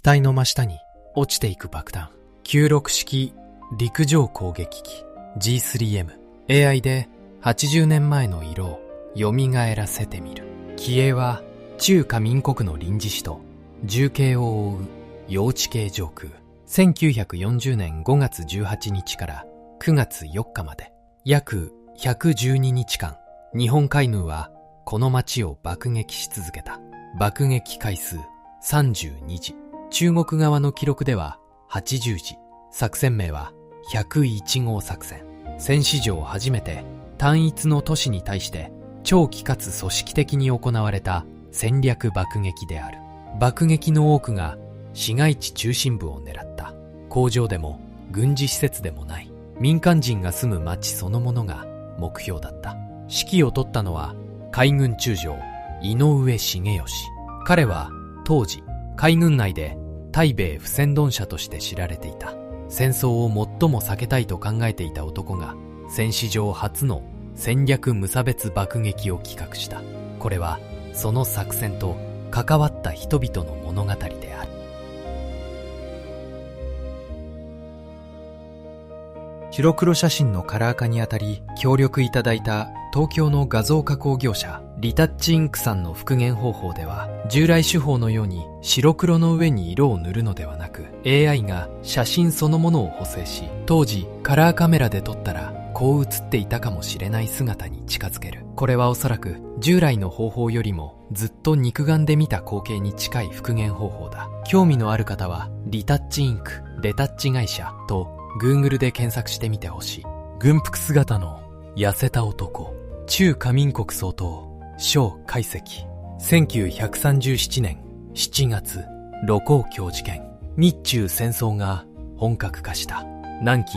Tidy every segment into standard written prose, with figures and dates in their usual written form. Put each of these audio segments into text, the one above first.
体の真下に落ちていく爆弾。96式陸上攻撃機 G3M。AI で80年前の色を蘇らせてみる。機影は中華民国の臨時首都重慶を覆う陽地形上空。1940年5月18日から9月4日まで約112日間、日本海軍はこの町を爆撃し続けた。爆撃回数32時。中国側の記録では80時。作戦名は101号作戦。戦史上初めて単一の都市に対して長期かつ組織的に行われた戦略爆撃である。爆撃の多くが市街地中心部を狙った。工場でも軍事施設でもない民間人が住む町そのものが目標だった。指揮を執ったのは海軍中将井上重義。彼は当時海軍内で対米不戦論者として知られていた。戦争を最も避けたいと考えていた男が戦史上初の戦略無差別爆撃を企画した。これはその作戦と関わった人々の物語である。白黒写真のカラー化にあたり協力いただいた東京の画像加工業者リタッチインクさんの復元方法では、従来手法のように白黒の上に色を塗るのではなく AI が写真そのものを補正し、当時カラーカメラで撮ったらこう写っていたかもしれない姿に近づける。これはおそらく従来の方法よりもずっと肉眼で見た光景に近い復元方法だ。興味のある方はリタッチインクレタッチ会社と Google で検索してみてほしい。軍服姿の痩せた男、中華民国総統蒋介石。1937年7月、盧溝橋事件。日中戦争が本格化した。南京、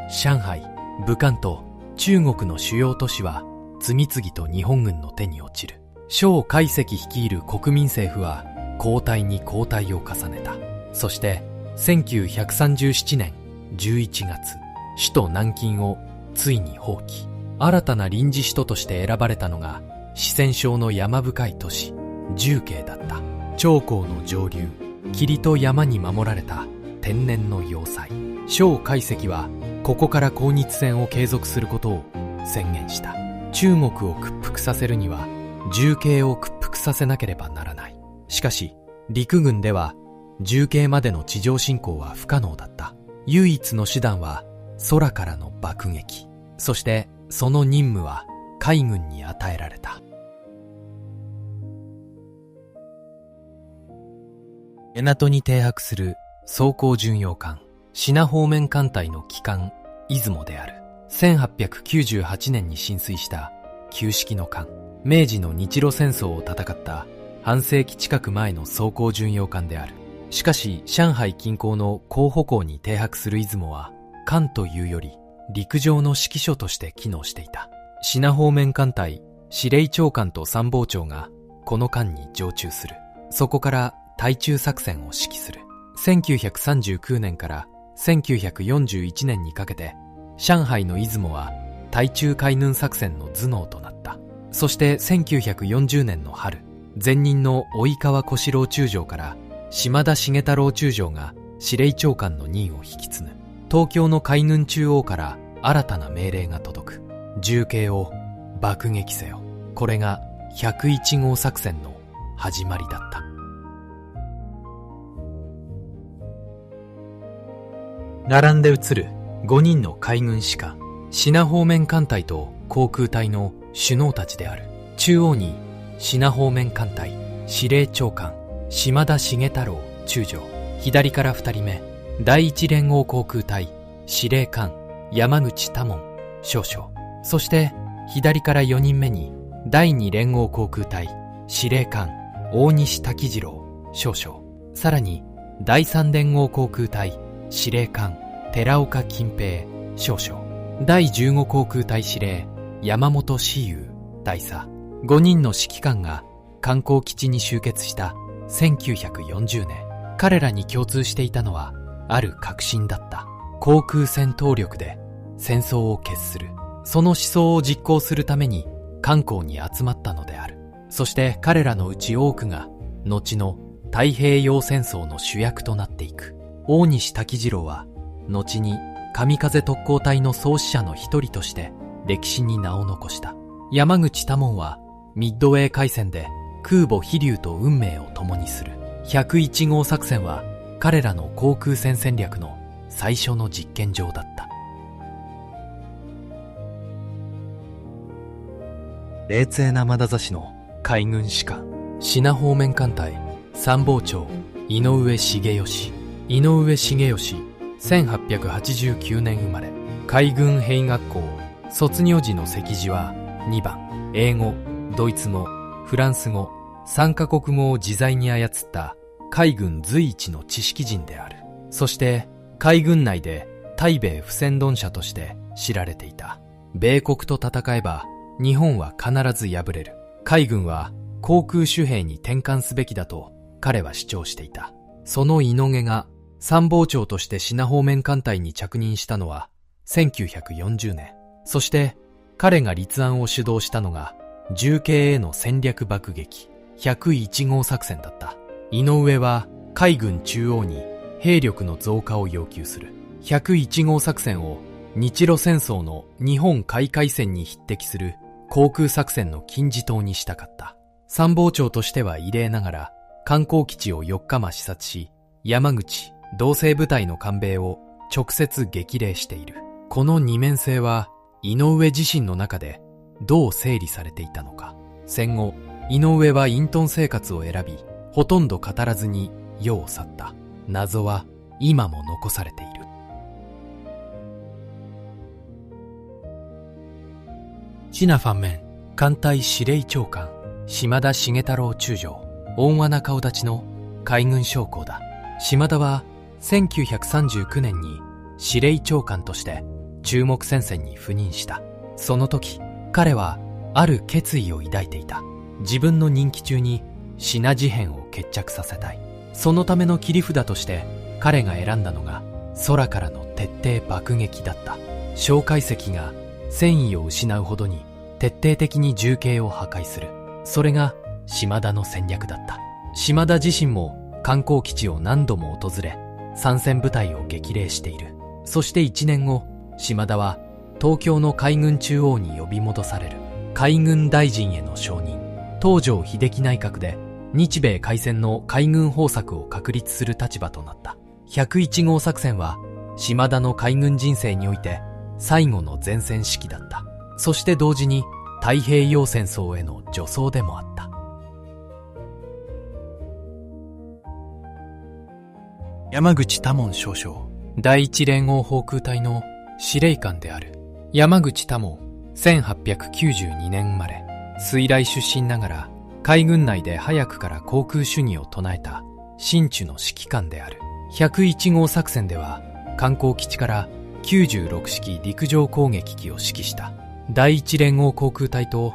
上海、武漢と中国の主要都市は次々と日本軍の手に落ちる。蒋介石率いる国民政府は交代に交代を重ねた。そして1937年11月、首都南京をついに放棄。新たな臨時首都として選ばれたのが四川省の山深い都市重慶だった。長江の上流、霧と山に守られた天然の要塞。蒋介石はここから抗日戦を継続することを宣言した。中国を屈服させるには重慶を屈服させなければならない。しかし陸軍では重慶までの地上侵攻は不可能だった。唯一の手段は空からの爆撃。そしてその任務は海軍に与えられた。港に停泊する装甲巡洋艦支那方面艦隊の旗艦出雲である。1898年に進水した旧式の艦。明治の日露戦争を戦った半世紀近く前の装甲巡洋艦である。しかし上海近郊の江浦港に停泊する出雲は艦というより陸上の指揮所として機能していた。支那方面艦隊司令長官と参謀長がこの艦に常駐する。そこから対中作戦を指揮する。1939年から1941年にかけて上海の出雲は対中海軍作戦の頭脳となった。そして1940年の春、前任の及川小四郎中将から島田重太郎中将が司令長官の任を引き継ぐ。東京の海軍中央から新たな命令が届く。重慶を爆撃せよ。これが101号作戦の始まりだった。並んで写る5人の海軍士官、支那方面艦隊と航空隊の首脳たちである。中央に支那方面艦隊司令長官島田重太郎中将。左から2人目、第一連合航空隊司令官山口多門少将。そして左から4人目に第二連合航空隊司令官大西滝次郎少将。さらに第三連合航空隊司令官寺岡金平少将。第15航空隊司令山本志友大佐。5人の指揮官が観光基地に集結した1940年。彼らに共通していたのはある確信だった。航空戦闘力で戦争を決する。その思想を実行するために漢口に集まったのである。そして彼らのうち多くが後の太平洋戦争の主役となっていく。大西滝次郎は後に神風特攻隊の創始者の一人として歴史に名を残した。山口多門はミッドウェー海戦で空母飛龍と運命を共にする。101号作戦は彼らの航空戦戦略の最初の実験場だった。冷静な眼差しの海軍士官、品方面艦隊参謀長井上重義。井上重義、1889年生まれ。海軍兵学校卒業時の席次は2番。英語、ドイツ語、フランス語、3カ国語を自在に操った海軍随一の知識人である。そして海軍内で対米不戦論者として知られていた。米国と戦えば日本は必ず敗れる。海軍は航空主兵に転換すべきだと彼は主張していた。その井上が参謀長として品方面艦隊に着任したのは1940年。そして彼が立案を主導したのが重慶への戦略爆撃101号作戦だった。井上は海軍中央に兵力の増加を要求する。101号作戦を日露戦争の日本海海戦に匹敵する航空作戦の金字塔にしたかった。参謀長としては異例ながら艦港基地を4日間視察し、山口同性部隊の艦兵を直接激励している。この二面性は井上自身の中でどう整理されていたのか。戦後、井上は隠遁生活を選び、ほとんど語らずに世を去った。謎は今も残されている。品方面艦隊司令長官島田重太郎中将、温和な顔立ちの海軍将校だ。島田は1939年に司令長官として中国戦線に赴任した。その時彼はある決意を抱いていた。自分の任期中にシナ事変を決着させたい。そのための切り札として彼が選んだのが空からの徹底爆撃だった。蒋介石が戦意を失うほどに徹底的に重慶を破壊する。それが島田の戦略だった。島田自身も艦港基地を何度も訪れ、参戦部隊を激励している。そして1年後、島田は東京の海軍中央に呼び戻される。海軍大臣への承認。東條英機内閣で日米開戦の海軍方策を確立する立場となった。101号作戦は島田の海軍人生において最後の前線指揮だった。そして同時に太平洋戦争への助走でもあった。山口多門少将、第一連合航空隊の司令官である。山口多門、1892年生まれ。水雷出身ながら海軍内で早くから航空主義を唱えた真鍮の指揮官である。101号作戦では艦港基地から96式陸上攻撃機を指揮した。第一連合航空隊と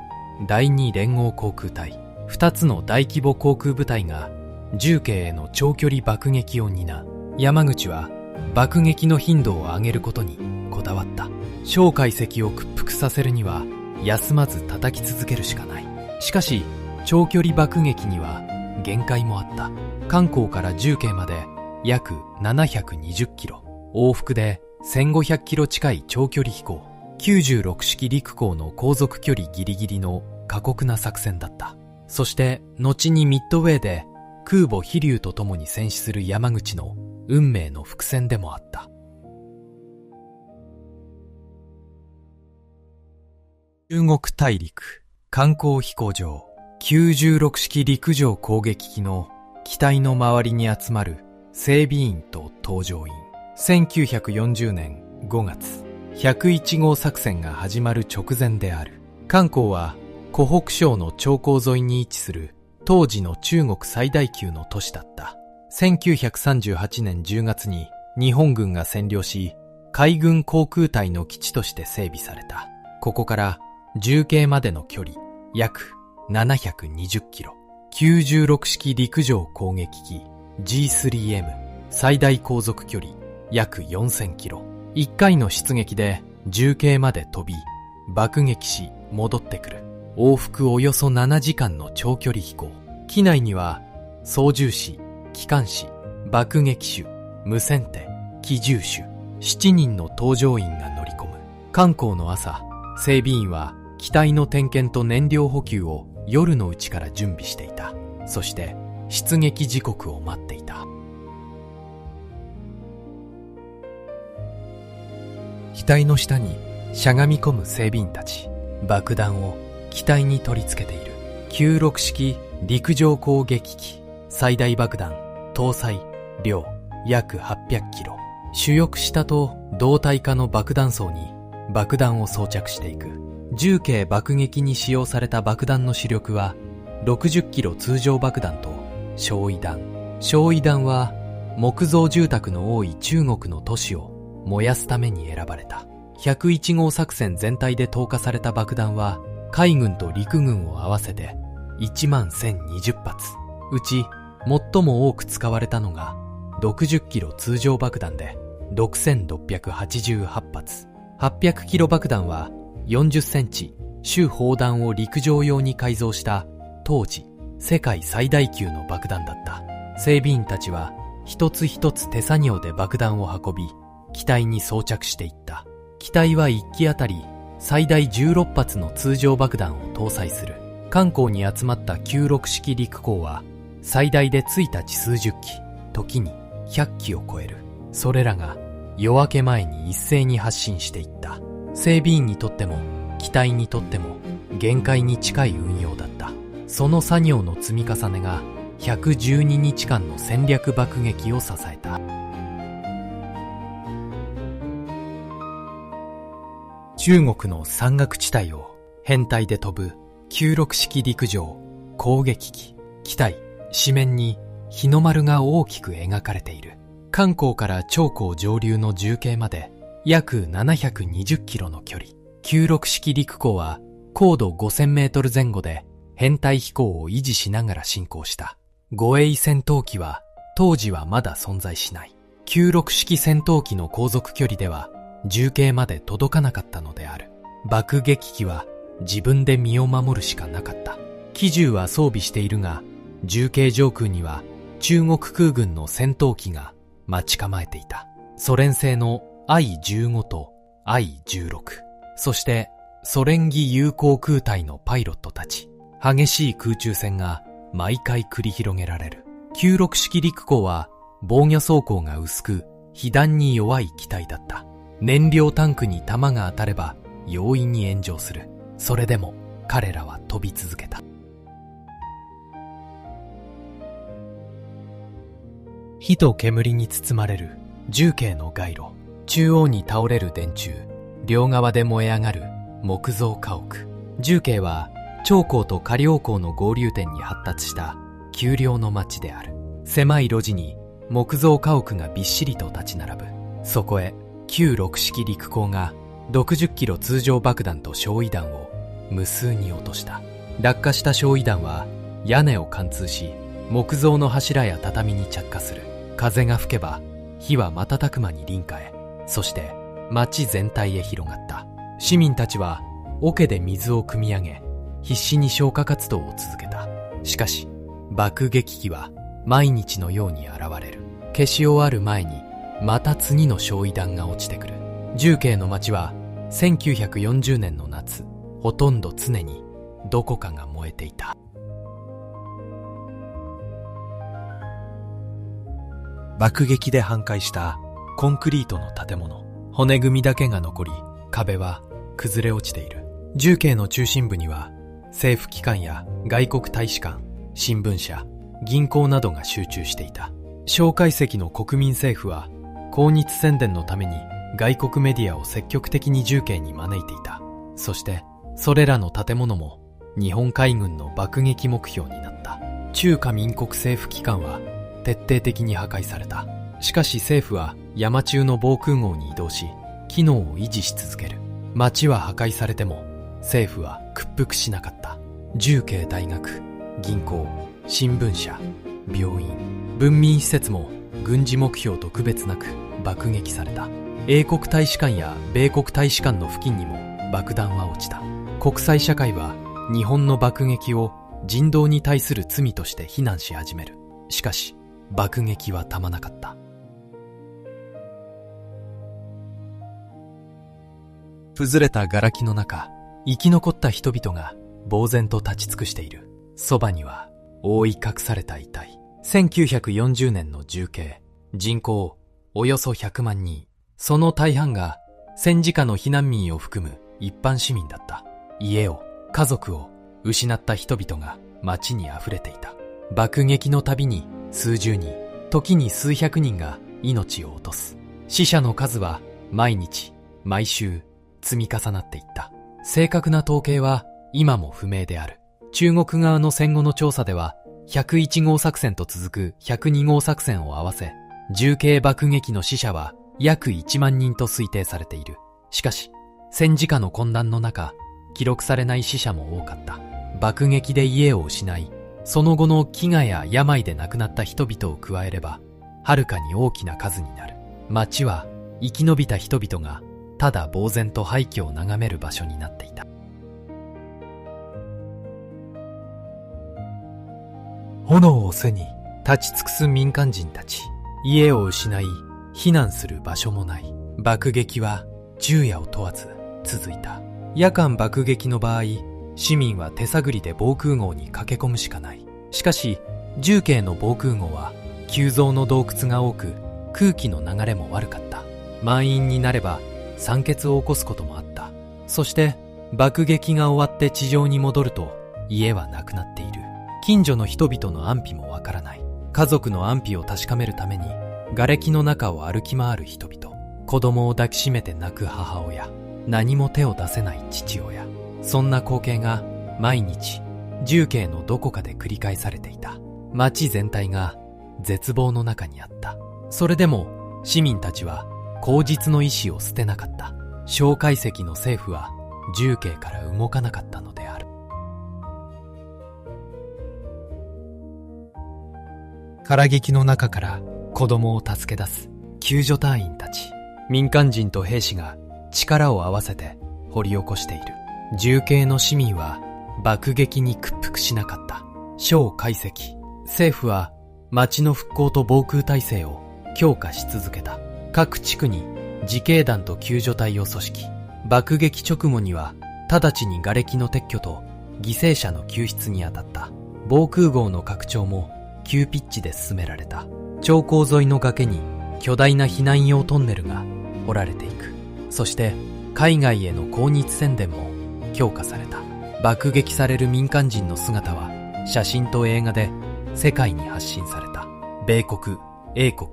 第二連合航空隊、2つの大規模航空部隊が重慶への長距離爆撃を担う。山口は爆撃の頻度を上げることにこだわった。蒋介石を屈服させるには休まず叩き続けるしかない。しかし長距離爆撃には限界もあった。漢口から重慶まで約720キロ、往復で1500キロ近い長距離飛行、96式陸航の航続距離ギリギリの過酷な作戦だった。そして後にミッドウェーで空母飛龍と共に戦死する山口の運命の伏線でもあった。中国大陸艦港飛行場、96式陸上攻撃機の機体の周りに集まる整備員と搭乗員。1940年5月、101号作戦が始まる直前である。漢口は湖北省の長江沿いに位置する当時の中国最大級の都市だった。1938年10月に日本軍が占領し、海軍航空隊の基地として整備された。ここから重慶までの距離約720キロ。96式陸上攻撃機 G3M、 最大航続距離約4000キロ。1回の出撃で重慶まで飛び、爆撃し戻ってくる。往復およそ7時間の長距離飛行。機内には操縦士機関士、爆撃手、無線手、機銃手、7人の搭乗員が乗り込む。観光の朝、整備員は機体の点検と燃料補給を夜のうちから準備していた。そして出撃時刻を待っていた。機体の下にしゃがみ込む整備員たち。爆弾を機体に取り付けている。96式陸上攻撃機。最大爆弾搭載量約800キロ。主翼下と胴体下の爆弾層に爆弾を装着していく。重慶爆撃に使用された爆弾の主力は60キロ通常爆弾と焼夷弾。焼夷弾は木造住宅の多い中国の都市を燃やすために選ばれた。101号作戦全体で投下された爆弾は海軍と陸軍を合わせて11020発。うち最も多く使われたのが60キロ通常爆弾で6688発。800キロ爆弾は40センチ主砲弾を陸上用に改造した当時世界最大級の爆弾だった。整備員たちは一つ一つ手作業で爆弾を運び機体に装着していった。機体は1機あたり最大16発の通常爆弾を搭載する。漢口に集まった96式陸港は最大で1日数十機、時に100機を超える。それらが夜明け前に一斉に発進していった。整備員にとっても機体にとっても限界に近い運用だった。その作業の積み重ねが112日間の戦略爆撃を支えた。中国の山岳地帯を編隊で飛ぶ96式陸上攻撃機。機体紙面に日の丸が大きく描かれている。漢口から長江上流の重慶まで約720キロの距離。96式陸港は高度5000メートル前後で編隊飛行を維持しながら進行した。護衛戦闘機は当時はまだ存在しない。96式戦闘機の航続距離では重慶まで届かなかったのである。爆撃機は自分で身を守るしかなかった。機銃は装備しているが、重慶上空には中国空軍の戦闘機が待ち構えていた。ソ連製の I-15 と I-16、そしてソ連機有航空隊のパイロットたち。激しい空中戦が毎回繰り広げられる。96式陸港は防御装甲が薄く、被弾に弱い機体だった。燃料タンクに弾が当たれば容易に炎上する。それでも彼らは飛び続けた。火と煙に包まれる重慶の街路。中央に倒れる電柱、両側で燃え上がる木造家屋。重慶は長江と下遼江の合流点に発達した丘陵の町である。狭い路地に木造家屋がびっしりと立ち並ぶ。そこへ96式陸港が60キロ通常爆弾と焼夷弾を無数に落とした。落下した焼夷弾は屋根を貫通し、木造の柱や畳に着火する。風が吹けば火は瞬く間に林家へ、そして町全体へ広がった。市民たちは桶で水を汲み上げ、必死に消火活動を続けた。しかし爆撃機は毎日のように現れる。消し終わる前にまた次の焼夷弾が落ちてくる。重慶の町は1940年の夏、ほとんど常にどこかが燃えていた。爆撃で半壊したコンクリートの建物。骨組みだけが残り、壁は崩れ落ちている。重慶の中心部には政府機関や外国大使館、新聞社、銀行などが集中していた。蒋介石の国民政府は抗日宣伝のために外国メディアを積極的に重慶に招いていた。そしてそれらの建物も日本海軍の爆撃目標になった。中華民国政府機関は徹底的に破壊された。しかし政府は山中の防空壕に移動し、機能を維持し続ける。町は破壊されても政府は屈服しなかった。重慶大学、銀行、新聞社、病院、文民施設も軍事目標と区別なく爆撃された。英国大使館や米国大使館の付近にも爆弾は落ちた。国際社会は日本の爆撃を人道に対する罪として非難し始める。しかし爆撃は止まなかった。崩れた瓦礫の中、生き残った人々が呆然と立ち尽くしている。そばには覆い隠された遺体。1940年の重慶、人口およそ100万人。その大半が戦時下の避難民を含む一般市民だった。家を、家族を失った人々が街に溢れていた。爆撃のたびに数十人、時に数百人が命を落とす。死者の数は毎日、毎週積み重なっていった。正確な統計は今も不明である。中国側の戦後の調査では、101号作戦と続く102号作戦を合わせ、重慶爆撃の死者は約1万人と推定されている。しかし、戦時下の混乱の中、記録されない死者も多かった。爆撃で家を失い、その後の飢餓や病で亡くなった人々を加えれば、はるかに大きな数になる。街は生き延びた人々がただ呆然と廃墟を眺める場所になっていた。炎を背に立ち尽くす民間人たち。家を失い、避難する場所もない。爆撃は昼夜を問わず続いた。夜間爆撃の場合、市民は手探りで防空壕に駆け込むしかない。しかし、重慶の防空壕は急増の洞窟が多く、空気の流れも悪かった。満員になれば酸欠を起こすこともあった。そして爆撃が終わって地上に戻ると、家はなくなっている。近所の人々の安否もわからない。家族の安否を確かめるために瓦礫の中を歩き回る人々。子供を抱きしめて泣く母親。何も手を出せない父親。そんな光景が毎日重慶のどこかで繰り返されていた。街全体が絶望の中にあった。それでも市民たちは口実の意志を捨てなかった。蒋介石の政府は重慶から動かなかったのである。空撃の中から子供を助け出す救助隊員たち。民間人と兵士が力を合わせて掘り起こしている。重慶の市民は爆撃に屈服しなかった。蒋介石、政府は町の復興と防空体制を強化し続けた。各地区に自警団と救助隊を組織。爆撃直後には直ちに瓦礫の撤去と犠牲者の救出に当たった。防空壕の拡張も急ピッチで進められた。長江沿いの崖に巨大な避難用トンネルが掘られていく。そして海外への抗日宣伝も強化された。爆撃される民間人の姿は写真と映画で世界に発信された。米国、英国、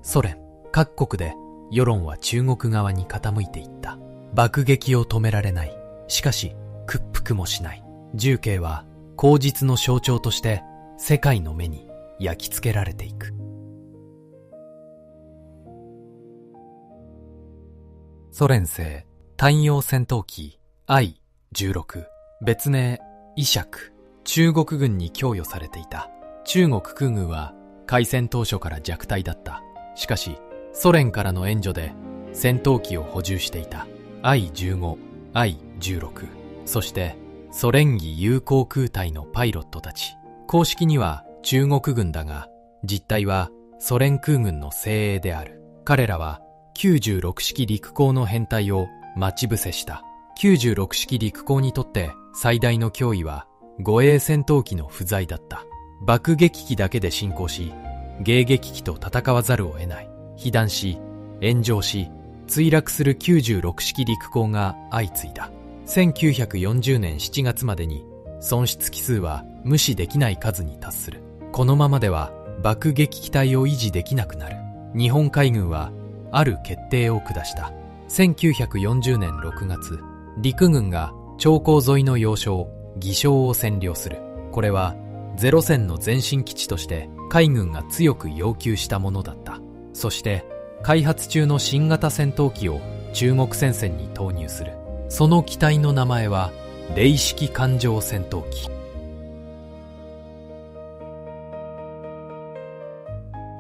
ソ連、各国で世論は中国側に傾いていった。爆撃を止められない。しかし屈服もしない。重慶は口実の象徴として世界の目に焼き付けられていく。ソ連製単葉戦闘機 I-16、別名イシャク、中国軍に供与されていた。中国空軍は開戦当初から弱体だった。しかしソ連からの援助で戦闘機を補充していた。 I-15、I-16、そしてソ連機有航空隊のパイロットたち。公式には中国軍だが、実態はソ連空軍の精鋭である。彼らは96式陸攻の編隊を待ち伏せした。96式陸攻にとって最大の脅威は護衛戦闘機の不在だった。爆撃機だけで進行し、迎撃機と戦わざるを得ない。被弾し、炎上し、墜落する96式陸攻が相次いだ。1940年7月までに損失機数は無視できない数に達する。このままでは爆撃機体を維持できなくなる。日本海軍はある決定を下した。1940年6月、陸軍が長江沿いの要衝、義昌を占領する。これはゼロ戦の前進基地として海軍が強く要求したものだった。そして開発中の新型戦闘機を中国戦線に投入する。その機体の名前は零式艦上戦闘機。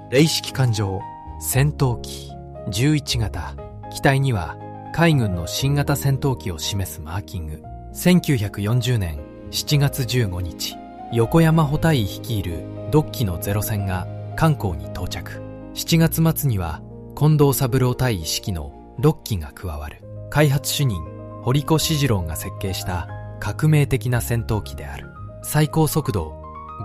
零式艦上戦闘機11型。機体には海軍の新型戦闘機を示すマーキング。1940年7月15日、横山補隊率いる6機のゼロ戦が漢口に到着。7月末には近藤三郎隊指揮の6機が加わる。開発主任堀越四次郎が設計した革命的な戦闘機である。最高速度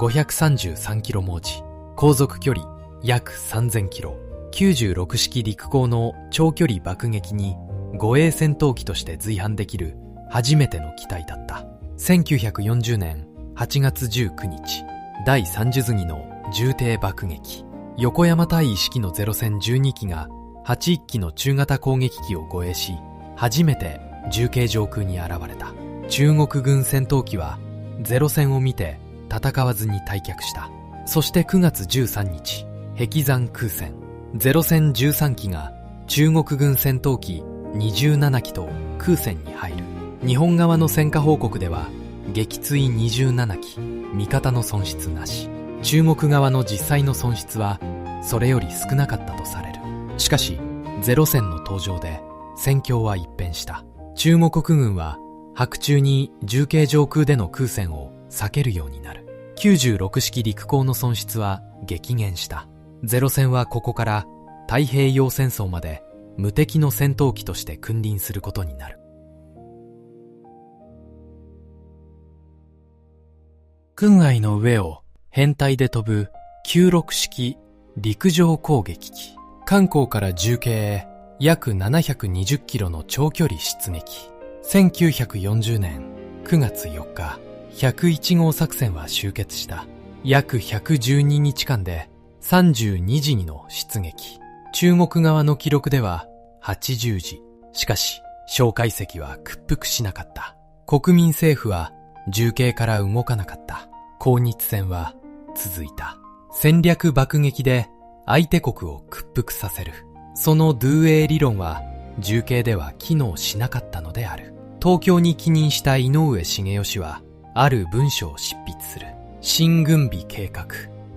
533キロ文字、航続距離約3000キロ、96式陸攻の長距離爆撃に護衛戦闘機として随伴できる初めての機体だった。1940年8月19日、第30次の重艇爆撃。横山大尉指揮のゼロ戦12機が81機の中型攻撃機を護衛し、初めて重慶上空に現れた。中国軍戦闘機はゼロ戦を見て戦わずに退却した。そして9月13日、壁山空戦。ゼロ戦13機が中国軍戦闘機27機と空戦に入る。日本側の戦果報告では撃墜27機、味方の損失なし。中国側の実際の損失はそれより少なかったとされる。しかしゼロ戦の登場で戦況は一変した。中国軍は白昼に重慶上空での空戦を避けるようになる。96式陸攻の損失は激減した。ゼロ戦はここから太平洋戦争まで無敵の戦闘機として君臨することになる。軍愛の上を編隊で飛ぶ96式陸上攻撃機。漢口から重慶へ約720キロの長距離出撃。1940年9月4日、101号作戦は終結した。約112日間で32時の出撃。中国側の記録では80時。しかし、蒋介石は屈服しなかった。国民政府は重慶から動かなかった。抗日戦は続いた。戦略爆撃で相手国を屈服させる。そのドゥエー理論は重慶では機能しなかったのである。東京に帰任した井上重義はある文書を執筆する。新軍備計画。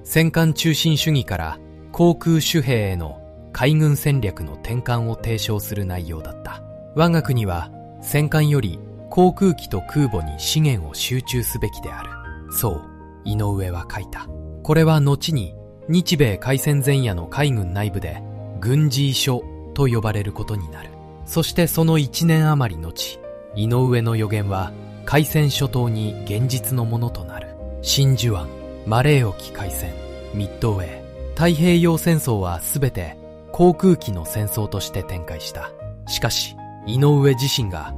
戦艦中心主義から航空主兵への海軍戦略の転換を提唱する内容だった。我が国は戦艦より航空機と空母に資源を集中すべきである。そう井上は書いた。これは後に日米開戦前夜の海軍内部で軍事書と呼ばれることになる。そしてその1年余り後、井上の予言は開戦初頭に現実のものとなる。真珠湾、マレー沖海戦、ミッドウェー、太平洋戦争はすべて航空機の戦争として展開した。しかし井上自身が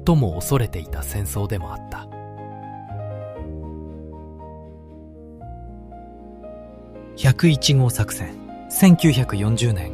最も恐れていた戦争でもあった。101号作戦。1940年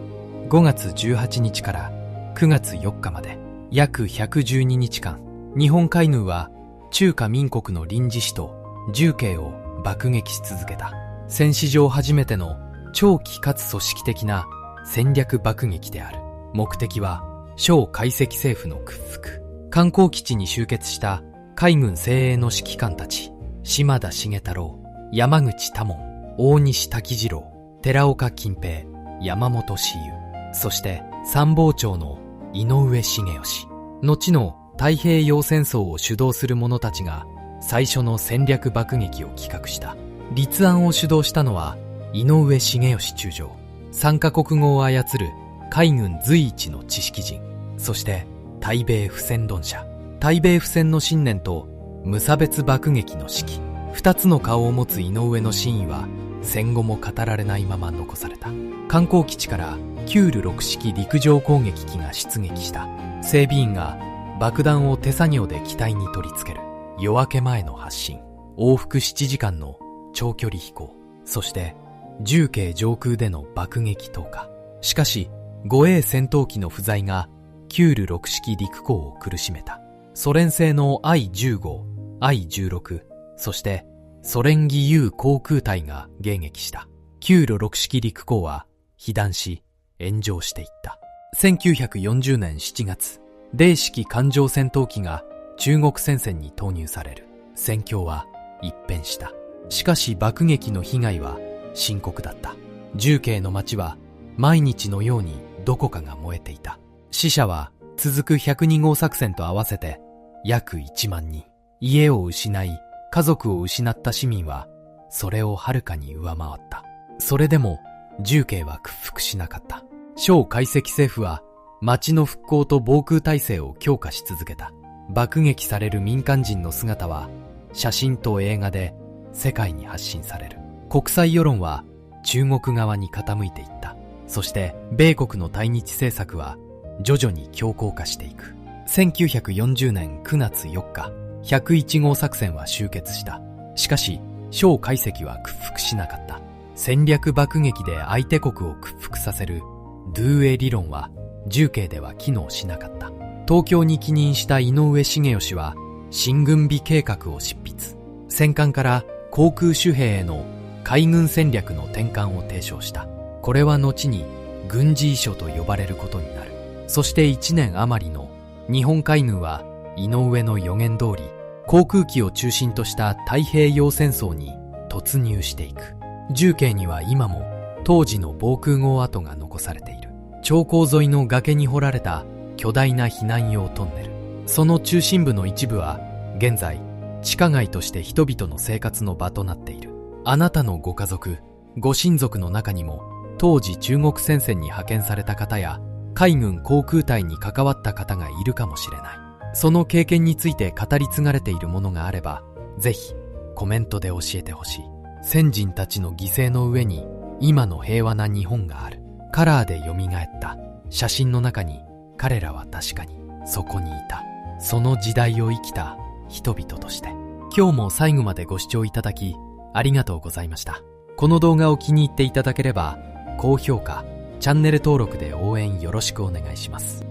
5月18日から9月4日まで約112日間、日本海軍は中華民国の臨時首都重慶を爆撃し続けた。戦史上初めての長期かつ組織的な戦略爆撃である。目的は蒋介石政府の屈服。観光基地に集結した海軍精鋭の指揮官たち、島田重太郎、山口多門、大西滝次郎、寺岡金平、山本志友、そして参謀長の井上重義。後の太平洋戦争を主導する者たちが最初の戦略爆撃を企画した。立案を主導したのは井上重義中将。3カ国語を操る海軍随一の知識人。そして対米不戦論者。対米不戦の信念と無差別爆撃の指揮。二つの顔を持つ井上の真意は戦後も語られないまま残された。観光基地からキュール6式陸上攻撃機が出撃した。整備員が爆弾を手作業で機体に取り付ける。夜明け前の発進。往復7時間の長距離飛行。そして重慶上空での爆撃投下。しかし護衛戦闘機の不在がキュール6式陸攻を苦しめた。ソ連製の I-15、I-16、そしてソ連義勇航空隊が迎撃した。キュール6式陸攻は被弾し炎上していった。1940年7月、零式艦上戦闘機が中国戦線に投入される。戦況は一変した。しかし爆撃の被害は深刻だった。重慶の街は毎日のようにどこかが燃えていた。死者は続く102号作戦と合わせて約1万人。家を失い家族を失った市民はそれをはるかに上回った。それでも重慶は屈服しなかった。蒋介石政府は町の復興と防空体制を強化し続けた。爆撃される民間人の姿は写真と映画で世界に発信される。国際世論は中国側に傾いていった。そして米国の対日政策は徐々に強硬化していく。1940年9月4日、101号作戦は終結した。しかし、蒋介石は屈服しなかった。戦略爆撃で相手国を屈服させるドゥーエ理論は重慶では機能しなかった。東京に帰任した井上重義は新軍備計画を執筆。戦艦から航空主兵への海軍戦略の転換を提唱した。これは後に軍事遺書と呼ばれることになる。そして1年余りの日本海軍は井上の予言通り航空機を中心とした太平洋戦争に突入していく。重慶には今も当時の防空壕跡が残されている。長江沿いの崖に掘られた巨大な避難用トンネル。その中心部の一部は現在地下街として人々の生活の場となっている。あなたのご家族、ご親族の中にも当時中国戦線に派遣された方や海軍航空隊に関わった方がいるかもしれない。その経験について語り継がれているものがあればぜひコメントで教えてほしい。先人たちの犠牲の上に今の平和な日本がある。カラーで蘇った写真の中に彼らは確かにそこにいた。その時代を生きた人々として。今日も最後までご視聴いただきありがとうございました。この動画を気に入っていただければ高評価、チャンネル登録で応援よろしくお願いします。